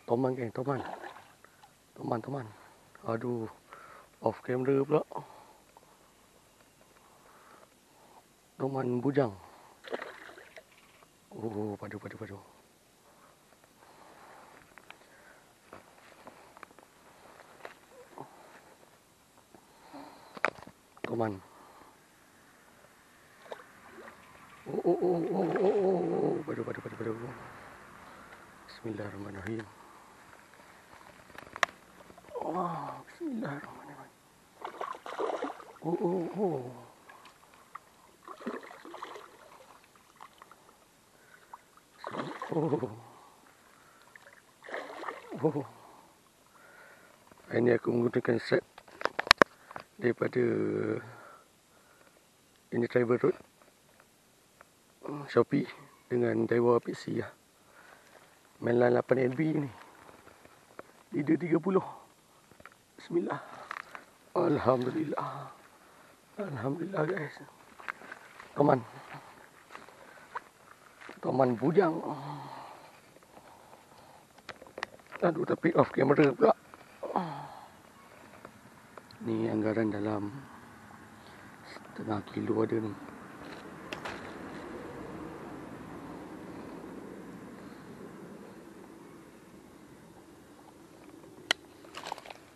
Toman geng, toman. Toman. Aduh, off camera pula. Toman bujang. Oh, padu. Toman. Oh, padu. Bismillahirrahmanirrahim. Oh, bismillahirrahmanirrahim. Oh. Ini aku menggunakan set daripada ini Travel Road Shopee dengan Daiwa PC lah. Mainline 8LB ni. Leader 30. Bismillah. Alhamdulillah guys. Toman bujang. Aduh, tapi off camera pula. Ni anggaran dalam setengah kilo ada ni.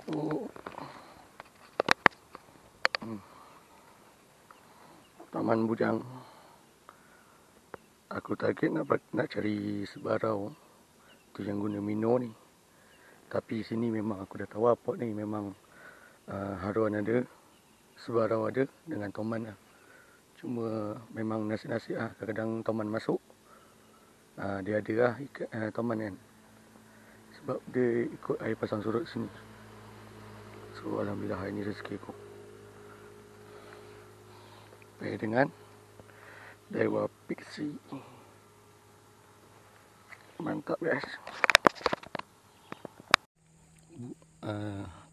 Oh. Toman bujang. Aku target nak cari sebarau tu yang guna mino ni. Tapi sini memang aku dah tahu apa ni, memang haruan ada, sebarau ada dengan toman lah. Cuma memang nasi-nasi lah, kadang-kadang toman masuk. Dia ada lah toman kan. Sebab dia ikut air pasang surut sini. So alhamdulillah hari ni rezeki aku. Pakai dengan Daiwa Pixie. Mantap guys.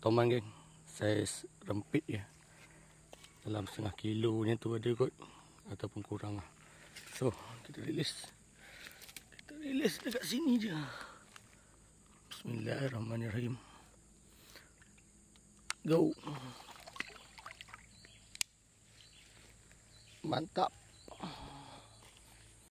Toman geng, saiz rempit je. Dalam setengah kilo ni tu ada kot, ataupun kurang lah. So kita release dekat sini je. Bismillahirrahmanirrahim. Go. Mantap.